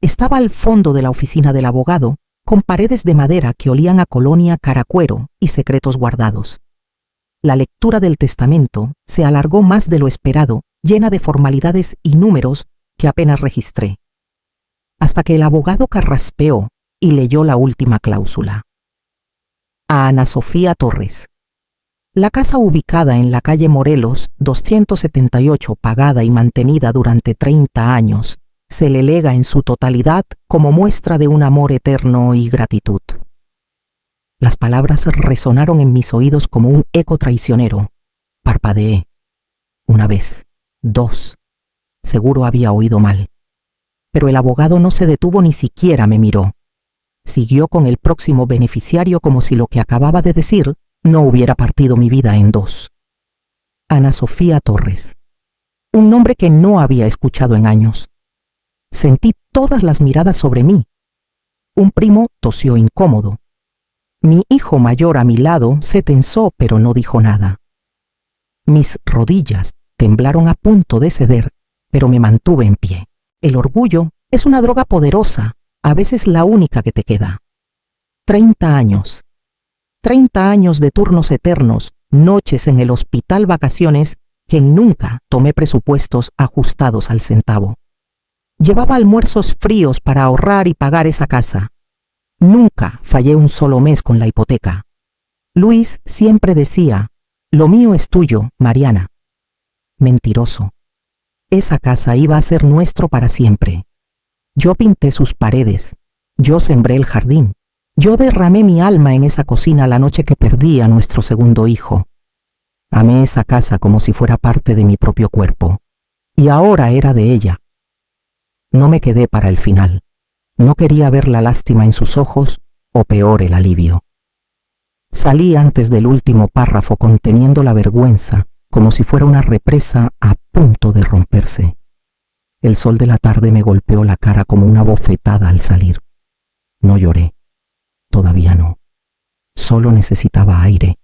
Estaba al fondo de la oficina del abogado, con paredes de madera que olían a colonia caracuero y secretos guardados. La lectura del testamento se alargó más de lo esperado, llena de formalidades y números que apenas registré, hasta que el abogado carraspeó y leyó la última cláusula. A Ana Sofía Torres. La casa ubicada en la calle Morelos, 278, pagada y mantenida durante 30 años, se le lega en su totalidad como muestra de un amor eterno y gratitud. Las palabras resonaron en mis oídos como un eco traicionero. Parpadeé. Una vez, dos. Seguro había oído mal. Pero el abogado no se detuvo ni siquiera me miró. Siguió con el próximo beneficiario como si lo que acababa de decir no hubiera partido mi vida en dos. Ana Sofía Torres. Un nombre que no había escuchado en años. Sentí todas las miradas sobre mí. Un primo tosió incómodo. Mi hijo mayor a mi lado se tensó, pero no dijo nada. Mis rodillas temblaron a punto de ceder, pero me mantuve en pie. El orgullo es una droga poderosa, a veces la única que te queda. 30 años. 30 años de turnos eternos, noches en el hospital, vacaciones que nunca tomé presupuestos ajustados al centavo. Llevaba almuerzos fríos para ahorrar y pagar esa casa. Nunca fallé un solo mes con la hipoteca. Luis siempre decía, lo mío es tuyo, Mariana. Mentiroso. Esa casa iba a ser nuestro para siempre. Yo pinté sus paredes. Yo sembré el jardín. Yo derramé mi alma en esa cocina la noche que perdí a nuestro segundo hijo. Amé esa casa como si fuera parte de mi propio cuerpo. Y ahora era de ella. No me quedé para el final. No quería ver la lástima en sus ojos, o peor, el alivio. Salí antes del último párrafo conteniendo la vergüenza, como si fuera una represa a punto de romperse. El sol de la tarde me golpeó la cara como una bofetada al salir. No lloré. Todavía no. Solo necesitaba aire.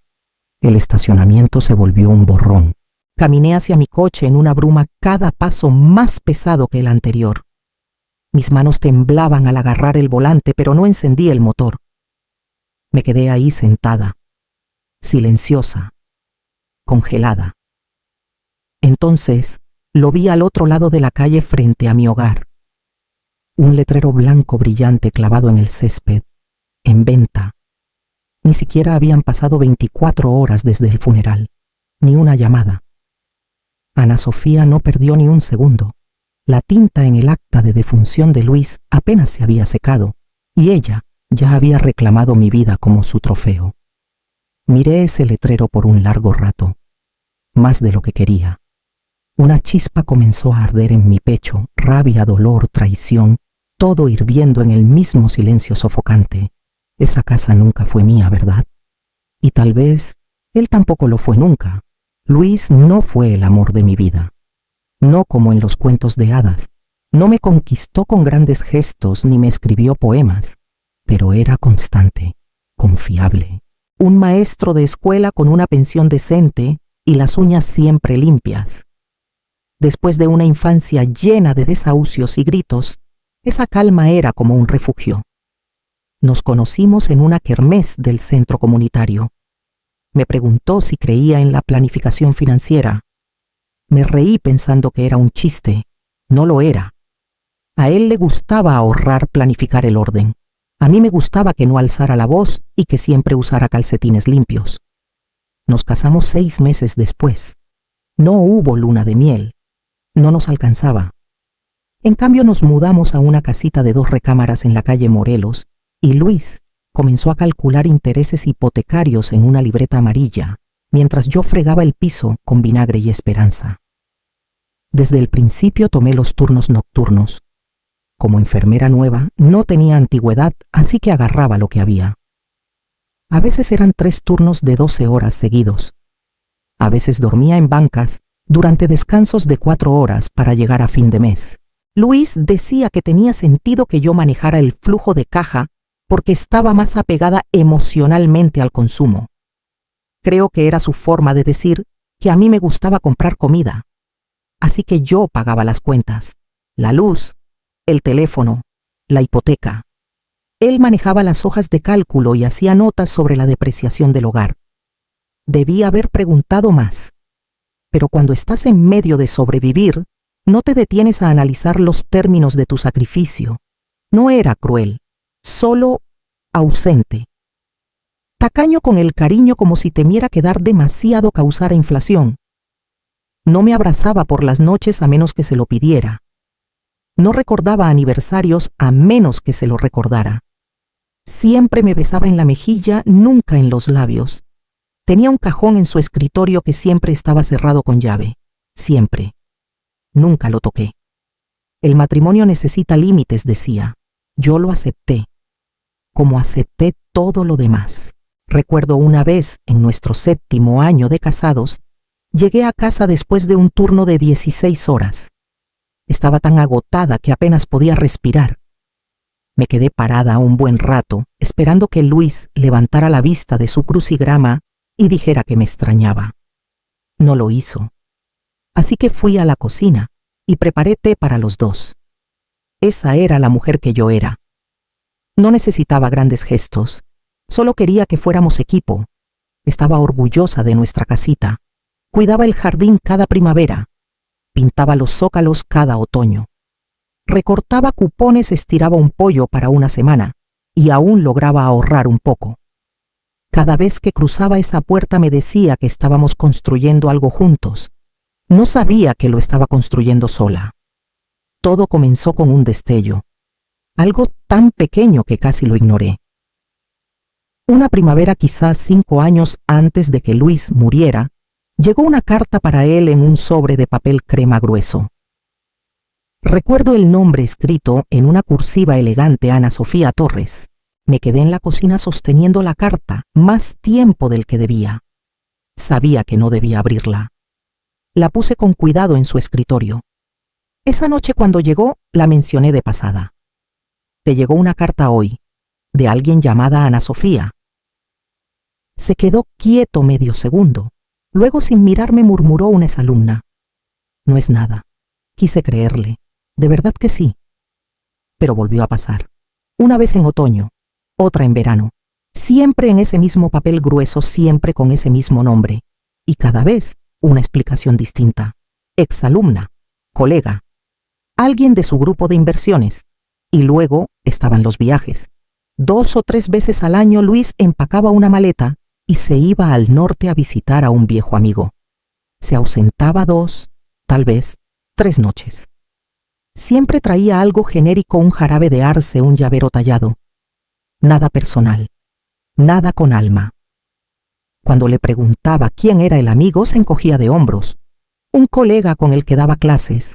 El estacionamiento se volvió un borrón. Caminé hacia mi coche en una bruma, cada paso más pesado que el anterior. Mis manos temblaban al agarrar el volante, pero no encendí el motor. Me quedé ahí sentada, silenciosa, congelada. Entonces, lo vi al otro lado de la calle frente a mi hogar. Un letrero blanco brillante clavado en el césped, en venta. Ni siquiera habían pasado 24 horas desde el funeral, ni una llamada. Ana Sofía no perdió ni un segundo. La tinta en el acta de defunción de Luis apenas se había secado, y ella ya había reclamado mi vida como su trofeo. Miré ese letrero por un largo rato, más de lo que quería. Una chispa comenzó a arder en mi pecho, rabia, dolor, traición, todo hirviendo en el mismo silencio sofocante. Esa casa nunca fue mía, ¿verdad? Y tal vez él tampoco lo fue nunca. Luis no fue el amor de mi vida. No como en los cuentos de hadas. No me conquistó con grandes gestos ni me escribió poemas, pero era constante, confiable. Un maestro de escuela con una pensión decente y las uñas siempre limpias. Después de una infancia llena de desahucios y gritos, esa calma era como un refugio. Nos conocimos en una kermés del centro comunitario. Me preguntó si creía en la planificación financiera. Me reí pensando que era un chiste. No lo era. A él le gustaba ahorrar, planificar el orden. A mí me gustaba que no alzara la voz y que siempre usara calcetines limpios. Nos casamos 6 meses después. No hubo luna de miel. No nos alcanzaba. En cambio nos mudamos a una casita de 2 recámaras en la calle Morelos y Luis comenzó a calcular intereses hipotecarios en una libreta amarilla, mientras yo fregaba el piso con vinagre y esperanza. Desde el principio tomé los turnos nocturnos. Como enfermera nueva, no tenía antigüedad, así que agarraba lo que había. A veces eran 3 turnos de 12 horas seguidos. A veces dormía en bancas durante descansos de 4 horas para llegar a fin de mes. Luis decía que tenía sentido que yo manejara el flujo de caja porque estaba más apegada emocionalmente al consumo. Creo que era su forma de decir que a mí me gustaba comprar comida. Así que yo pagaba las cuentas, la luz, el teléfono, la hipoteca. Él manejaba las hojas de cálculo y hacía notas sobre la depreciación del hogar. Debía haber preguntado más. Pero cuando estás en medio de sobrevivir, no te detienes a analizar los términos de tu sacrificio. No era cruel, solo ausente. Tacaño con el cariño como si temiera que dar demasiado causara inflación. No me abrazaba por las noches a menos que se lo pidiera. No recordaba aniversarios a menos que se lo recordara. Siempre me besaba en la mejilla, nunca en los labios. Tenía un cajón en su escritorio que siempre estaba cerrado con llave. Siempre. Nunca lo toqué. El matrimonio necesita límites, decía. Yo lo acepté. Como acepté todo lo demás. Recuerdo una vez, en nuestro 7º año de casados, llegué a casa después de un turno de 16 horas. Estaba tan agotada que apenas podía respirar. Me quedé parada un buen rato, esperando que Luis levantara la vista de su crucigrama y dijera que me extrañaba. No lo hizo. Así que fui a la cocina y preparé té para los dos. Esa era la mujer que yo era. No necesitaba grandes gestos, solo quería que fuéramos equipo. Estaba orgullosa de nuestra casita. Cuidaba el jardín cada primavera. Pintaba los zócalos cada otoño. Recortaba cupones, estiraba un pollo para una semana y aún lograba ahorrar un poco. Cada vez que cruzaba esa puerta me decía que estábamos construyendo algo juntos. No sabía que lo estaba construyendo sola. Todo comenzó con un destello, algo tan pequeño que casi lo ignoré. Una primavera, quizás 5 años antes de que Luis muriera, llegó una carta para él en un sobre de papel crema grueso. Recuerdo el nombre escrito en una cursiva elegante: Ana Sofía Torres. Me quedé en la cocina sosteniendo la carta más tiempo del que debía. Sabía que no debía abrirla. La puse con cuidado en su escritorio. Esa noche cuando llegó, la mencioné de pasada. Te llegó una carta hoy, de alguien llamada Ana Sofía. Se quedó quieto medio segundo. Luego, sin mirarme, murmuró una exalumna. No es nada. Quise creerle. De verdad que sí. Pero volvió a pasar. Una vez en otoño, otra en verano. Siempre en ese mismo papel grueso, siempre con ese mismo nombre. Y cada vez una explicación distinta. Exalumna, colega, alguien de su grupo de inversiones. Y luego estaban los viajes. 2 o 3 veces al año Luis empacaba una maleta y se iba al norte a visitar a un viejo amigo. Se ausentaba 2, tal vez 3 noches. Siempre traía algo genérico: un jarabe de arce, un llavero tallado. Nada personal, nada con alma. Cuando le preguntaba quién era el amigo, se encogía de hombros. Un colega con el que daba clases.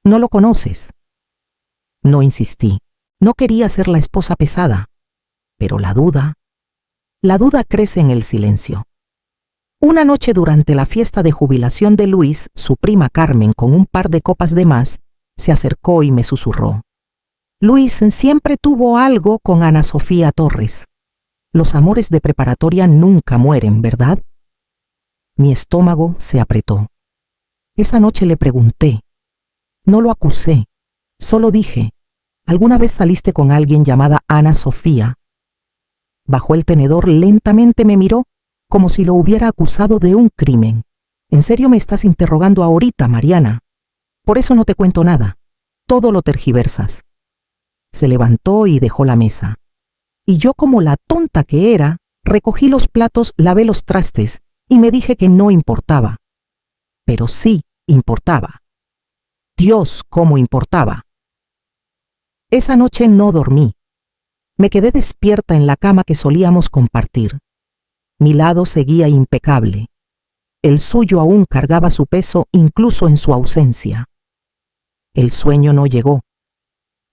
¿No lo conoces? No insistí. No quería ser la esposa pesada. Pero la duda crece en el silencio. Una noche durante la fiesta de jubilación de Luis, su prima Carmen, con un par de copas de más, se acercó y me susurró. Luis siempre tuvo algo con Ana Sofía Torres. Los amores de preparatoria nunca mueren, ¿verdad? Mi estómago se apretó. Esa noche le pregunté. No lo acusé, solo dije, ¿alguna vez saliste con alguien llamada Ana Sofía? Bajó el tenedor, lentamente me miró, como si lo hubiera acusado de un crimen. ¿En serio me estás interrogando ahorita, Mariana? Por eso no te cuento nada. Todo lo tergiversas. Se levantó y dejó la mesa. Y yo, como la tonta que era, recogí los platos, lavé los trastes y me dije que no importaba. Pero sí importaba. Dios, cómo importaba. Esa noche no dormí. Me quedé despierta en la cama que solíamos compartir. Mi lado seguía impecable. El suyo aún cargaba su peso incluso en su ausencia. El sueño no llegó.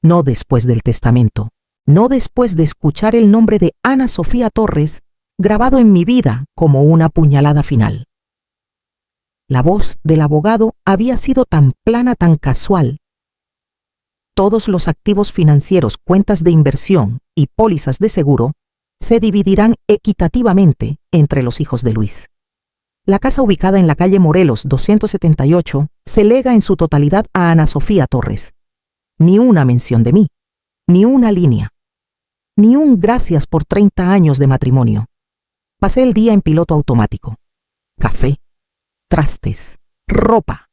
No después del testamento. No después de escuchar el nombre de Ana Sofía Torres grabado en mi vida como una puñalada final. La voz del abogado había sido tan plana, tan casual. Todos los activos financieros, cuentas de inversión y pólizas de seguro se dividirán equitativamente entre los hijos de Luis. La casa, ubicada en la calle Morelos 278, se lega en su totalidad a Ana Sofía Torres. Ni una mención de mí. ni una línea, ni un gracias por 30 años de matrimonio. Pasé el día en piloto automático. Café, trastes, ropa.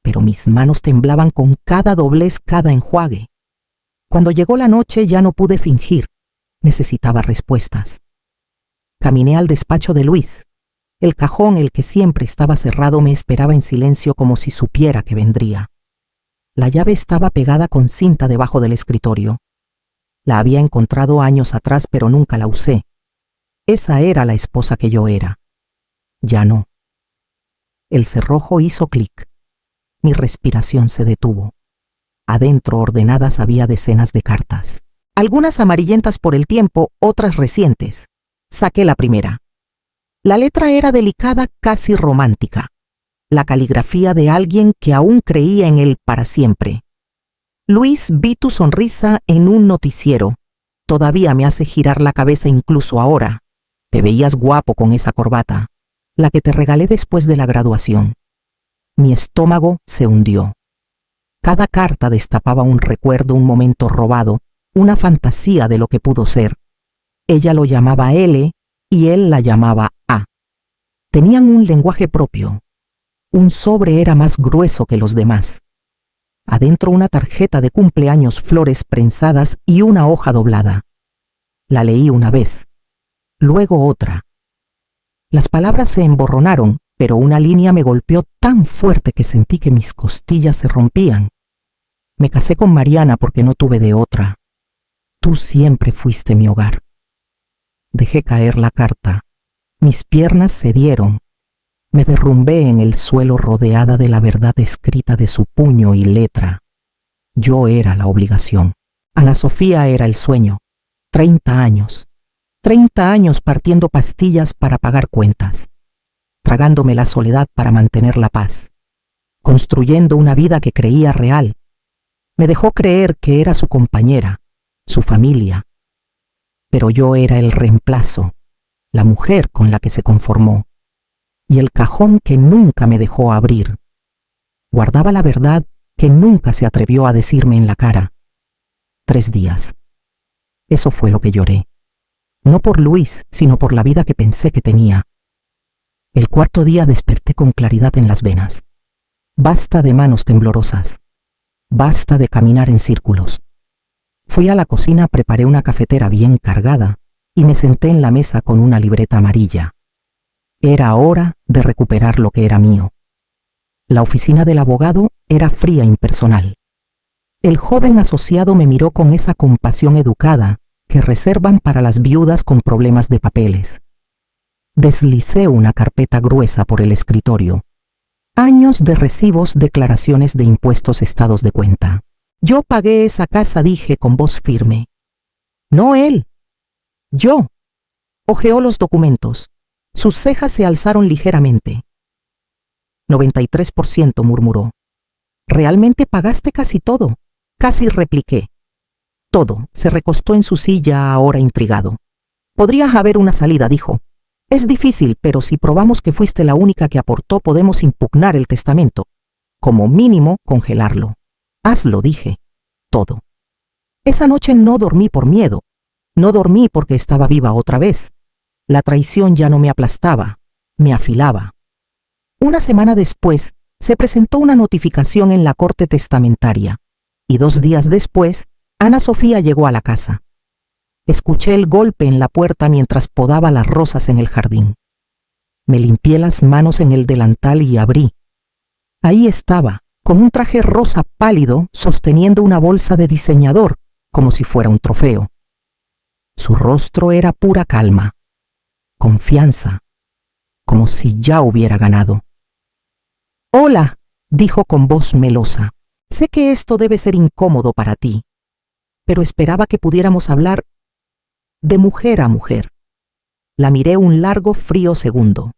Pero mis manos temblaban con cada doblez, cada enjuague. Cuando llegó la noche ya no pude fingir. Necesitaba respuestas. Caminé al despacho de Luis. El cajón, el que siempre estaba cerrado, me esperaba en silencio como si supiera que vendría. La llave estaba pegada con cinta debajo del escritorio. La había encontrado años atrás, pero nunca la usé. Esa era la esposa que yo era. Ya no. El cerrojo hizo clic. Mi respiración se detuvo. Adentro, ordenadas, había decenas de cartas. Algunas amarillentas por el tiempo, otras recientes. Saqué la primera. La letra era delicada, casi romántica. La caligrafía de alguien que aún creía en él para siempre. Luis, vi tu sonrisa en un noticiero. Todavía me hace girar la cabeza incluso ahora. Te veías guapo con esa corbata, la que te regalé después de la graduación. Mi estómago se hundió. Cada carta destapaba un recuerdo, un momento robado, una fantasía de lo que pudo ser. Ella lo llamaba L y él la llamaba A. Tenían un lenguaje propio. Un sobre era más grueso que los demás. Adentro una tarjeta de cumpleaños, flores prensadas y una hoja doblada. La leí una vez, luego otra. Las palabras se emborronaron, pero una línea me golpeó tan fuerte que sentí que mis costillas se rompían. Me casé con Mariana porque no tuve de otra. Tú siempre fuiste mi hogar. Dejé caer la carta. Mis piernas cedieron. Me derrumbé en el suelo rodeada de la verdad escrita de su puño y letra. Yo era la obligación. Ana Sofía era el sueño. 30 años. 30 años partiendo pastillas para pagar cuentas. Tragándome la soledad para mantener la paz. Construyendo una vida que creía real. Me dejó creer que era su compañera, su familia. Pero yo era el reemplazo, la mujer con la que se conformó. Y el cajón que nunca me dejó abrir. Guardaba la verdad que nunca se atrevió a decirme en la cara. 3 días. Eso fue lo que lloré. No por Luis, sino por la vida que pensé que tenía. El 4.º día desperté con claridad en las venas. Basta de manos temblorosas. Basta de caminar en círculos. Fui a la cocina, preparé una cafetera bien cargada y me senté en la mesa con una libreta amarilla. Era hora de recuperar lo que era mío. La oficina del abogado era fría, impersonal. El joven asociado me miró con esa compasión educada que reservan para las viudas con problemas de papeles. Deslicé una carpeta gruesa por el escritorio. Años de recibos, declaraciones de impuestos, estados de cuenta. Yo pagué esa casa, dije con voz firme. No él. Yo. Hojeó los documentos. Sus cejas se alzaron ligeramente. 93%, murmuró. Realmente pagaste casi todo. Casi repliqué. Todo. Se recostó en su silla, ahora intrigado. Podría haber una salida, dijo. Es difícil, pero si probamos que fuiste la única que aportó, podemos impugnar el testamento. Como mínimo, congelarlo. Hazlo, dije. Todo. Esa noche no dormí por miedo. No dormí porque estaba viva otra vez. La traición ya no me aplastaba, me afilaba. Una semana después, se presentó una notificación en la corte testamentaria, y 2 días después, Ana Sofía llegó a la casa. Escuché el golpe en la puerta mientras podaba las rosas en el jardín. Me limpié las manos en el delantal y abrí. Ahí estaba, con un traje rosa pálido, sosteniendo una bolsa de diseñador, como si fuera un trofeo. Su rostro era pura calma, confianza, como si ya hubiera ganado. Hola, dijo con voz melosa. Sé que esto debe ser incómodo para ti, pero esperaba que pudiéramos hablar de mujer a mujer. La miré un largo, frío segundo.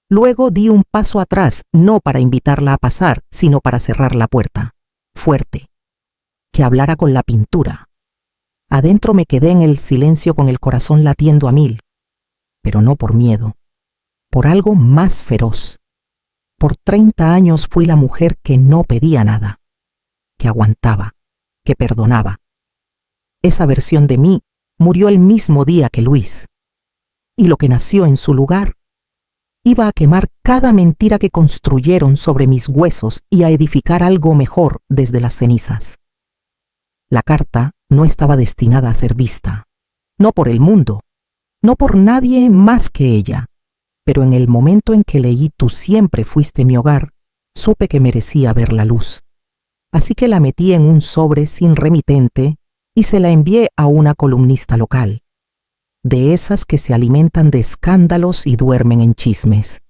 Luego di un paso atrás, no para invitarla a pasar, sino para cerrar la puerta. Fuerte. Que hablara con la pintura. Adentro me quedé en el silencio con el corazón latiendo a 1000. Pero no por miedo. Por algo más feroz. Por 30 años fui la mujer que no pedía nada. Que aguantaba. Que perdonaba. Esa versión de mí murió el mismo día que Luis. Y lo que nació en su lugar iba a quemar cada mentira que construyeron sobre mis huesos y a edificar algo mejor desde las cenizas. La carta no estaba destinada a ser vista, no por el mundo, no por nadie más que ella, pero en el momento en que leí "Tú siempre fuiste mi hogar", supe que merecía ver la luz. Así que la metí en un sobre sin remitente y se la envié a una columnista local, de esas que se alimentan de escándalos y duermen en chismes,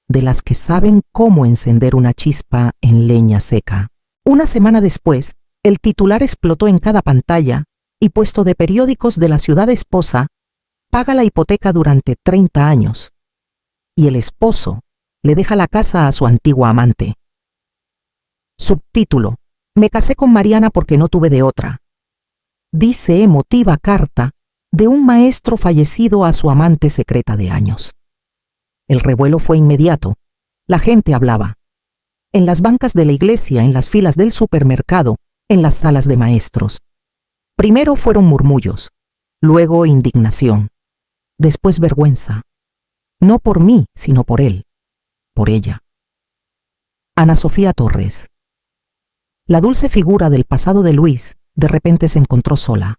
de las que saben cómo encender una chispa en leña seca. Una semana después, el titular explotó en cada pantalla y puesto de periódicos de la ciudad esposa, paga la hipoteca durante 30 años. Y el esposo le deja la casa a su antigua amante. Subtítulo: Me casé con Mariana porque no tuve de otra. Dice emotiva carta de un maestro fallecido a su amante secreta de años. El revuelo fue inmediato. La gente hablaba. En las bancas de la iglesia, en las filas del supermercado, en las salas de maestros. Primero fueron murmullos, luego indignación, después vergüenza. No por mí, sino por él, por ella. Ana Sofía Torres. La dulce figura del pasado de Luis de repente se encontró sola.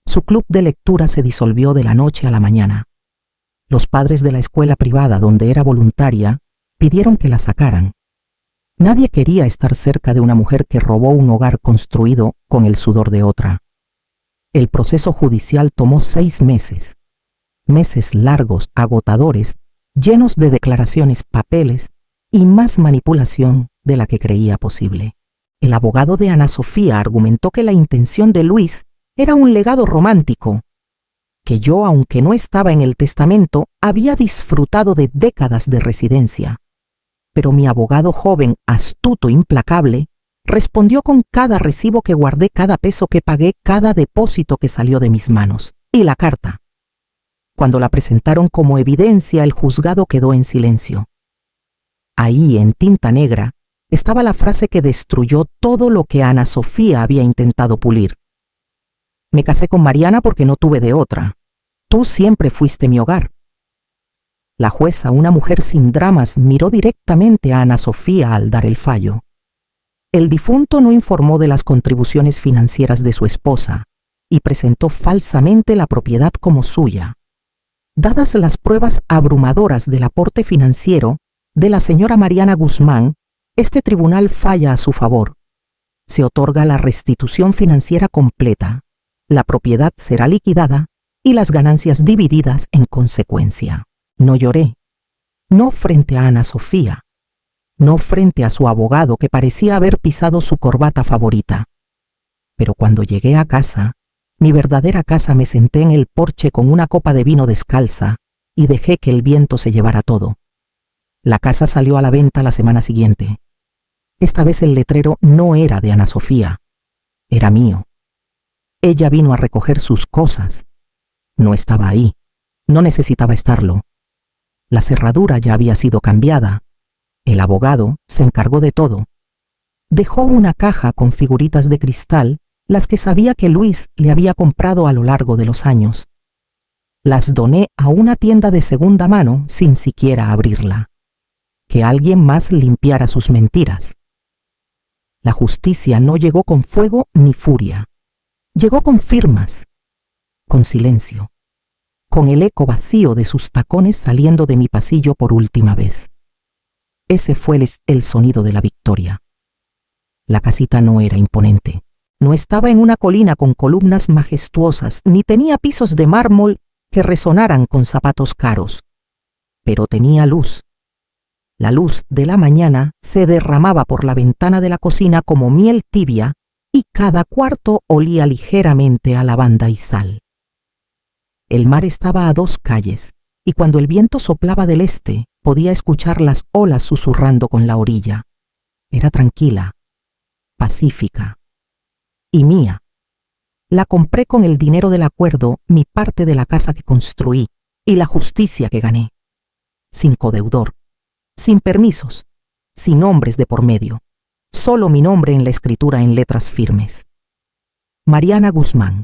Su club de lectura se disolvió de la noche a la mañana. Los padres de la escuela privada donde era voluntaria pidieron que la sacaran. Nadie quería estar cerca de una mujer que robó un hogar construido con el sudor de otra. El proceso judicial tomó 6 meses. Meses largos, agotadores, llenos de declaraciones, papeles y más manipulación de la que creía posible. El abogado de Ana Sofía argumentó que la intención de Luis era un legado romántico, que yo, aunque no estaba en el testamento, había disfrutado de décadas de residencia. Pero mi abogado joven, astuto, implacable, respondió con cada recibo que guardé, cada peso que pagué, cada depósito que salió de mis manos. Y la carta. Cuando la presentaron como evidencia, el juzgado quedó en silencio. Ahí, en tinta negra, estaba la frase que destruyó todo lo que Ana Sofía había intentado pulir. Me casé con Mariana porque no tuve de otra. Tú siempre fuiste mi hogar. La jueza, una mujer sin dramas, miró directamente a Ana Sofía al dar el fallo. El difunto no informó de las contribuciones financieras de su esposa y presentó falsamente la propiedad como suya. Dadas las pruebas abrumadoras del aporte financiero de la señora Mariana Guzmán, este tribunal falla a su favor. Se otorga la restitución financiera completa. La propiedad será liquidada y las ganancias divididas en consecuencia. No lloré. No frente a Ana Sofía. No frente a su abogado que parecía haber pisado su corbata favorita. Pero cuando llegué a casa, mi verdadera casa, me senté en el porche con una copa de vino descalza y dejé que el viento se llevara todo. La casa salió a la venta la semana siguiente. Esta vez el letrero no era de Ana Sofía, era mío. Ella vino a recoger sus cosas. No estaba ahí, no necesitaba estarlo. La cerradura ya había sido cambiada. El abogado se encargó de todo. Dejó una caja con figuritas de cristal, las que sabía que Luis le había comprado a lo largo de los años. Las doné a una tienda de segunda mano sin siquiera abrirla. Que alguien más limpiara sus mentiras. La justicia no llegó con fuego ni furia. Llegó con firmas, con silencio, con el eco vacío de sus tacones saliendo de mi pasillo por última vez. Ese fue el sonido de la victoria. La casita no era imponente. No estaba en una colina con columnas majestuosas, ni tenía pisos de mármol que resonaran con zapatos caros. Pero tenía luz. La luz de la mañana se derramaba por la ventana de la cocina como miel tibia y cada cuarto olía ligeramente a lavanda y sal. El mar estaba a 2 calles y cuando el viento soplaba del este podía escuchar las olas susurrando con la orilla. Era tranquila, pacífica y mía. La compré con el dinero del acuerdo, mi parte de la casa que construí y la justicia que gané. Sin codeudor. Sin permisos, sin nombres de por medio, solo mi nombre en la escritura en letras firmes. Mariana Guzmán.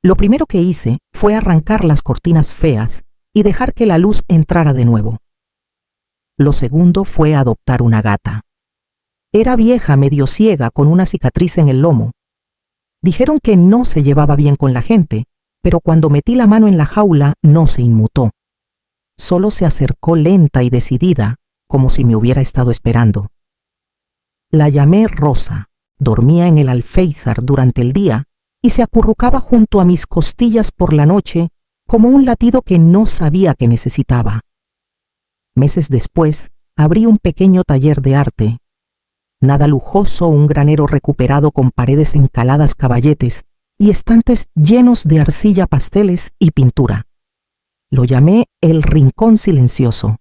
Lo primero que hice fue arrancar las cortinas feas y dejar que la luz entrara de nuevo. Lo segundo fue adoptar una gata. Era vieja, medio ciega, con una cicatriz en el lomo. Dijeron que no se llevaba bien con la gente, pero cuando metí la mano en la jaula no se inmutó. Solo se acercó lenta y decidida, como si me hubiera estado esperando. La llamé Rosa. Dormía en el alféizar durante el día y se acurrucaba junto a mis costillas por la noche como un latido que no sabía que necesitaba. Meses después, abrí un pequeño taller de arte. Nada lujoso, un granero recuperado con paredes encaladas caballetes y estantes llenos de arcilla, pasteles y pintura. Lo llamé El Rincón Silencioso.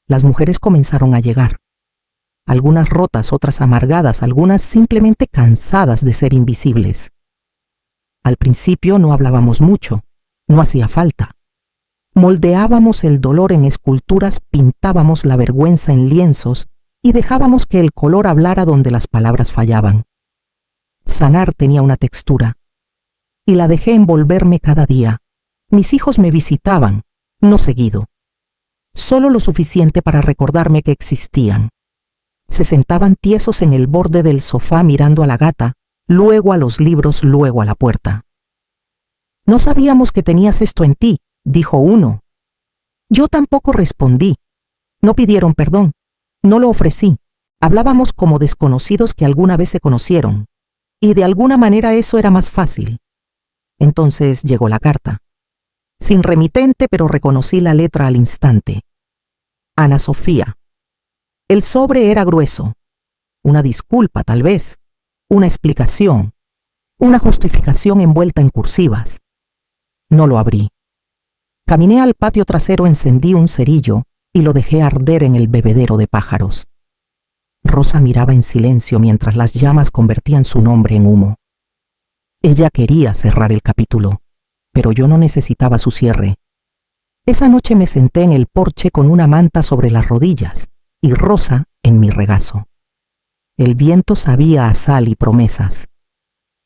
Las mujeres comenzaron a llegar. Algunas rotas, otras amargadas, algunas simplemente cansadas de ser invisibles. Al principio no hablábamos mucho, no hacía falta. Moldeábamos el dolor en esculturas, pintábamos la vergüenza en lienzos y dejábamos que el color hablara donde las palabras fallaban. Sanar tenía una textura, y la dejé envolverme cada día. Mis hijos me visitaban, no seguido, solo lo suficiente para recordarme que existían. Se sentaban tiesos en el borde del sofá mirando a la gata, luego a los libros, luego a la puerta. «No sabíamos que tenías esto en ti», dijo uno. Yo tampoco respondí. No pidieron perdón. No lo ofrecí. Hablábamos como desconocidos que alguna vez se conocieron. Y de alguna manera eso era más fácil. Entonces llegó la carta. Sin remitente, pero reconocí la letra al instante. Ana Sofía. El sobre era grueso. Una disculpa, tal vez. Una explicación. Una justificación envuelta en cursivas. No lo abrí. Caminé al patio trasero, encendí un cerillo y lo dejé arder en el bebedero de pájaros. Rosa miraba en silencio mientras las llamas convertían su nombre en humo. Ella quería cerrar el capítulo, pero yo no necesitaba su cierre. Esa noche me senté en el porche con una manta sobre las rodillas y Rosa en mi regazo. El viento sabía a sal y promesas.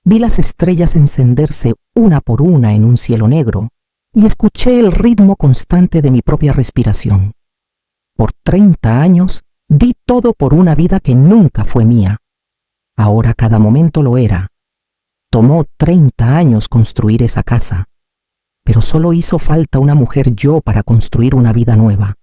Vi las estrellas encenderse una por una en un cielo negro y escuché el ritmo constante de mi propia respiración. Por 30 años di todo por una vida que nunca fue mía. Ahora cada momento lo era. Tomó 30 años construir esa casa, pero solo hizo falta una mujer yo para construir una vida nueva.